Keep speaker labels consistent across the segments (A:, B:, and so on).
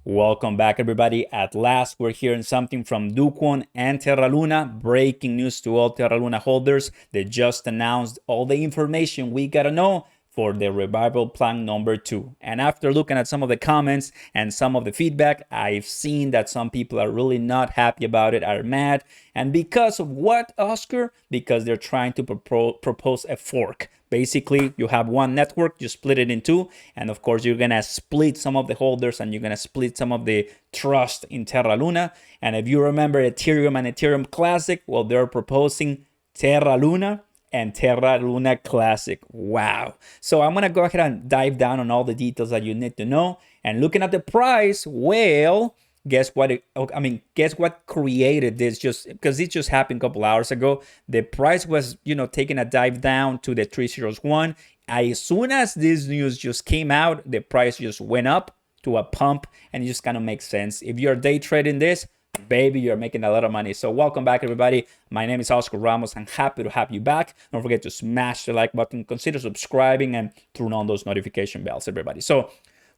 A: Welcome back, everybody. At last, we're hearing something from Dogecoin and Terra Luna. Breaking news to all Terra Luna holders. They just announced all the information we gotta know for the revival plan number 2. And after looking at some of the comments and some of the feedback, I've seen that some people are really not happy about it, are mad. And because of what, Oscar? Because they're trying to propose a fork. Basically, you have one network, you split it in two, and of course, you're gonna split some of the holders and you're gonna split some of the trust in Terra Luna. And if you remember Ethereum and Ethereum Classic, well, they're proposing Terra Luna and Terra Luna Classic. Wow. So I'm gonna go ahead and dive down on all the details that you need to know. And looking at the price, well, guess what? Guess what created this? Just because it just happened a couple hours ago. The price was, taking a dive down to the 301. As soon as this news just came out, the price just went up to a pump, and it just kind of makes sense. If you're day trading this, baby, you're making a lot of money. So welcome back, everybody. My name is Oscar Ramos. I'm happy to have you back. Don't forget to smash the like button, consider subscribing, and turn on those notification bells, everybody. So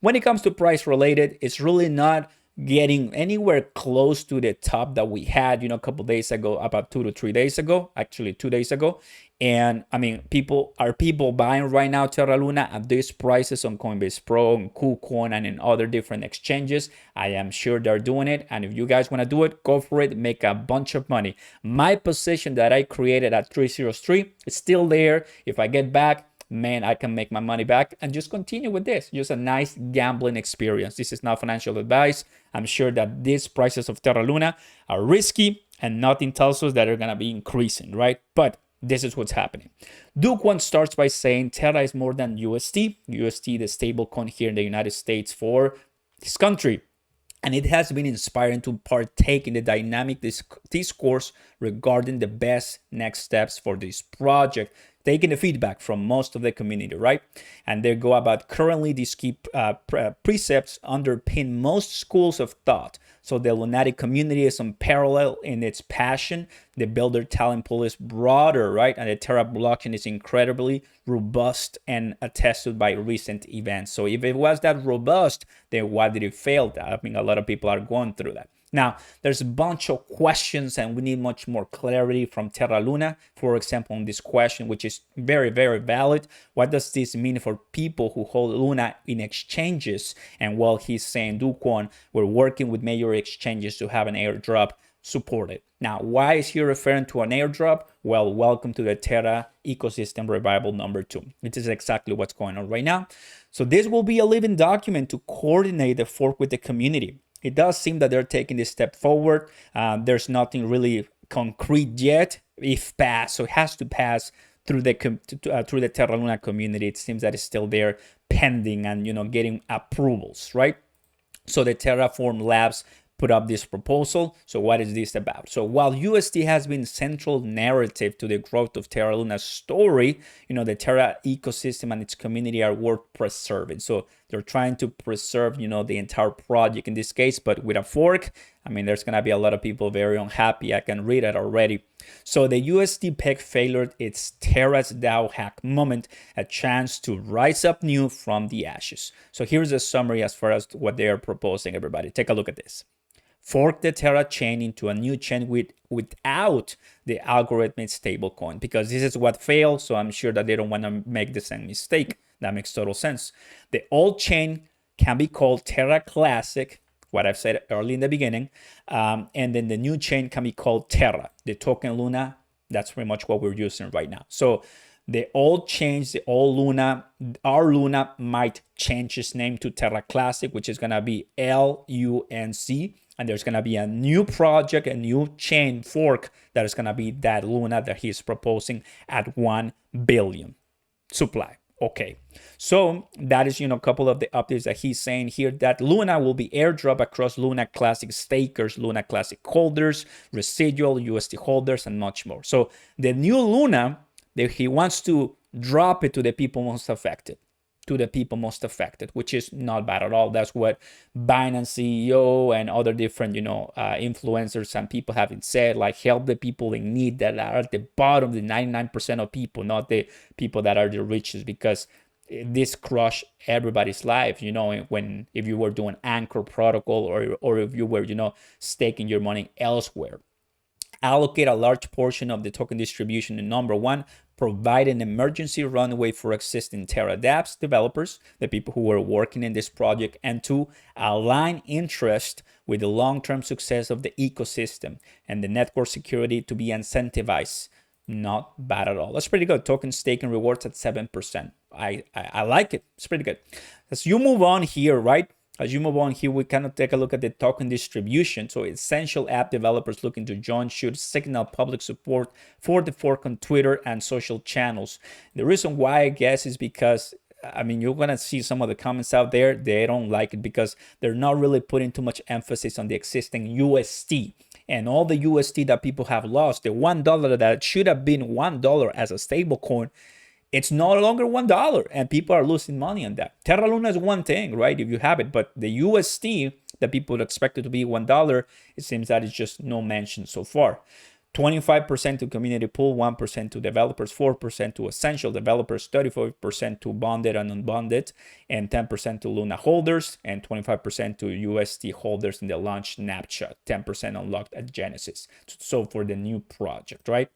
A: when it comes to price related, it's really not getting anywhere close to the top that we had, a couple days ago, about 2 to 3 days ago, actually 2 days ago. And people buying right now Terra Luna at these prices on Coinbase Pro, on KuCoin, and in other different exchanges. I am sure they're doing it. And if you guys want to do it, go for it, make a bunch of money. My position that I created at 303 is still there. If I get back, man, I can make my money back and just continue with this. Just a nice gambling experience. This is not financial advice. I'm sure that these prices of Terra Luna are risky and nothing tells us that they're going to be increasing, right? But this is what's happening. Dogecoin starts by saying Terra is more than UST. UST, the stablecoin here in the United States for this country. And it has been inspiring to partake in the dynamic discourse regarding the best next steps for this project, taking the feedback from most of the community, right? And they go about currently these key precepts underpin most schools of thought. So the lunatic community is unparalleled in its passion. The builder talent pool is broader, right? And the Terra blockchain is incredibly robust and attested by recent events. So if it was that robust, then why did it fail? A lot of people are going through that. Now, there's a bunch of questions and we need much more clarity from Terra Luna. For example, on this question, which is very, very valid. What does this mean for people who hold Luna in exchanges? And while he's saying Dogecoin, we're working with major exchanges to have an airdrop supported. Now, why is he referring to an airdrop? Well, welcome to the Terra ecosystem revival number 2. It is exactly what's going on right now. So this will be a living document to coordinate the fork with the community. It does seem that they're taking this step forward. There's nothing really concrete yet, if passed. So it has to pass through the Terra Luna community. It seems that it's still there pending and getting approvals, right? So the Terraform Labs put up this proposal. So what is this about? So while UST has been central narrative to the growth of Terra Luna's story, the Terra ecosystem and its community are worth preserving. So they're trying to preserve, the entire project in this case, but with a fork, there's going to be a lot of people very unhappy. I can read it already. So the UST peg failure, it's Terra's DAO hack moment, a chance to rise up new from the ashes. So here's a summary as far as what they are proposing, everybody. Take a look at this. Fork the Terra chain into a new chain without the algorithmic stablecoin, because this is what failed. So I'm sure that they don't want to make the same mistake. That makes total sense. The old chain can be called Terra Classic, what I've said early in the beginning. And then the new chain can be called Terra. The token Luna, that's pretty much what we're using right now. So the old change, the old Luna, our Luna might change its name to Terra Classic, which is going to be LUNC. And there's going to be a new project, a new chain fork that is going to be that Luna that he's proposing at 1 billion supply. Okay, so that is, a couple of the updates that he's saying here, that Luna will be airdrop across Luna Classic stakers, Luna Classic holders, residual UST holders, and much more. So the new Luna, he wants to drop it to the people most affected. Which is not bad at all. That's what Binance CEO and other different, influencers and people have said, like, help the people in need that are at the bottom, the 99% of people, not the people that are the richest, because this crush everybody's life, when if you were doing Anchor protocol, or if you were, staking your money elsewhere. Allocate a large portion of the token distribution to number one, provide an emergency runway for existing Terra dApps developers, the people who were working in this project, and two, align interest with the long-term success of the ecosystem and the network security to be incentivized. Not bad at all. That's pretty good. Token staking rewards at 7%. I like it. It's pretty good. As you move on here, right? As you move on here, we kind of take a look at the token distribution. So essential app developers looking to join should signal public support for the fork on Twitter and social channels. The reason why, I guess, is because, I mean, you're going to see some of the comments out there. They don't like it because they're not really putting too much emphasis on the existing UST. And all the UST that people have lost, the $1 that should have been $1 as a stable coin, it's no longer $1, and people are losing money on that. Terra Luna is one thing, right? If you have it, but the UST that people would expect it to be $1, it seems that it's just no mention so far. 25% to community pool, 1% to developers, 4% to essential developers, 35% to bonded and unbonded, and 10% to Luna holders, and 25% to UST holders in the launch snapshot, 10% unlocked at Genesis. So for the new project, right?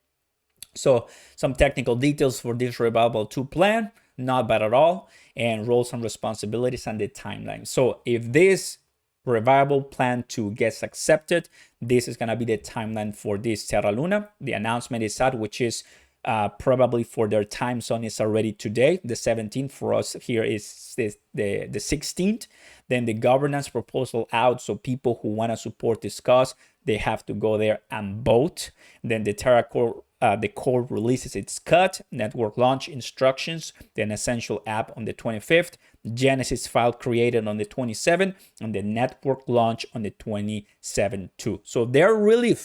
A: So some technical details for this Revival 2 plan, not bad at all, and roles and responsibilities and the timeline. So if this Revival plan 2 gets accepted, this is going to be the timeline for this Terra Luna. The announcement is out, which is probably for their time zone is already today, the 17th. For us here is the 16th. Then the governance proposal out, so people who want to support this cause, they have to go there and vote. Then the Terra core, the core releases its cut, network launch instructions, then essential app on the 25th, Genesis file created on the 27th, and the network launch on the 27th too. So they're really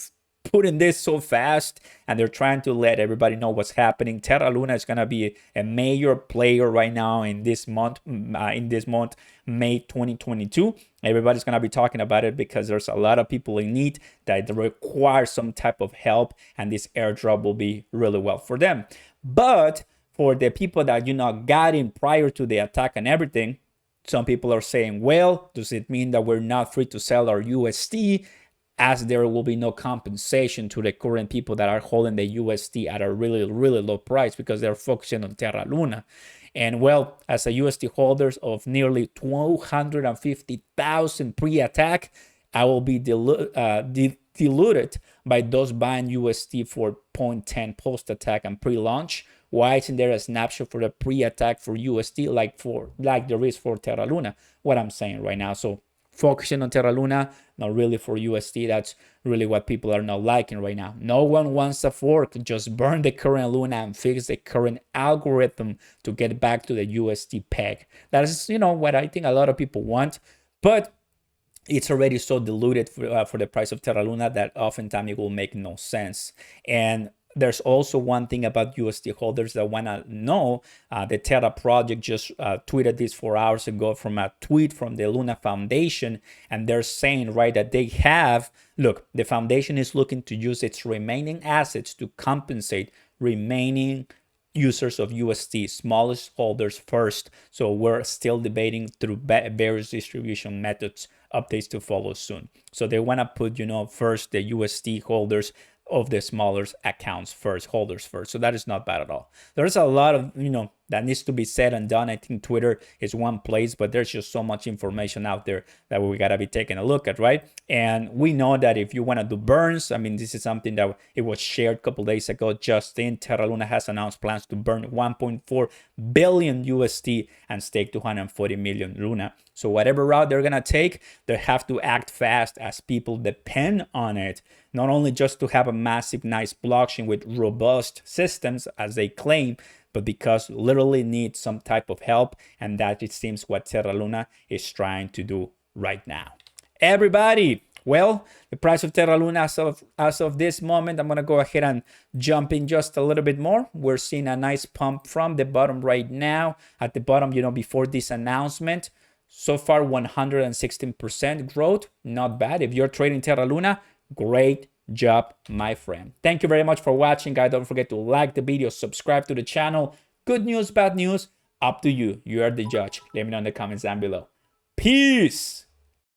A: putting this so fast, and they're trying to let everybody know what's happening. Terra Luna is gonna be a major player right now in this month, May 2022. Everybody's gonna be talking about it because there's a lot of people in need that require some type of help, and this airdrop will be really well for them. But for the people that got in prior to the attack and everything, some people are saying, well, does it mean that we're not free to sell our UST, as there will be no compensation to the current people that are holding the UST at a really, really low price because they're focusing on Terra Luna? And well, as a UST holders of nearly 250,000 pre-attack, I will be diluted by those buying UST for 0.10 post-attack and pre-launch. Why isn't there a snapshot for the pre-attack for UST like there is for Terra Luna? What I'm saying right now. So focusing on Terra Luna, not really for UST. That's really what people are not liking right now. No one wants a fork. Just burn the current Luna and fix the current algorithm to get back to the UST peg. That is, what I think a lot of people want. But it's already so diluted for the price of Terra Luna that oftentimes it will make no sense. And there's also one thing about UST holders that want to know. The Terra project just tweeted this 4 hours ago from a tweet from the Luna Foundation. And they're saying, right, that they have, look, the foundation is looking to use its remaining assets to compensate remaining users of UST, smallest holders first. So we're still debating through various distribution methods, updates to follow soon. So they want to put, first the UST holders of the smaller accounts first, holders first. So that is not bad at all. There's a lot of, that needs to be said and done. I think Twitter is one place, but there's just so much information out there that we got to be taking a look at, right? And we know that if you want to do burns, I mean, this is something that it was shared a couple days ago. Justin, Terra Luna has announced plans to burn 1.4 billion UST and stake 240 million Luna. So whatever route they're going to take, they have to act fast as people depend on it. Not only just to have a massive, nice blockchain with robust systems, as they claim, but because literally need some type of help, and that it seems what Terra Luna is trying to do right now. Everybody, well, the price of Terra Luna as of this moment, I'm gonna go ahead and jump in just a little bit more. We're seeing a nice pump from the bottom right now. At the bottom, before this announcement, so far 116% growth, not bad. If you're trading Terra Luna, great job, my friend. Thank you very much for watching, guys. Don't forget to like the video, subscribe to the channel. Good news, bad news, Up to you. You are the judge. Let me know in the comments down below. Peace.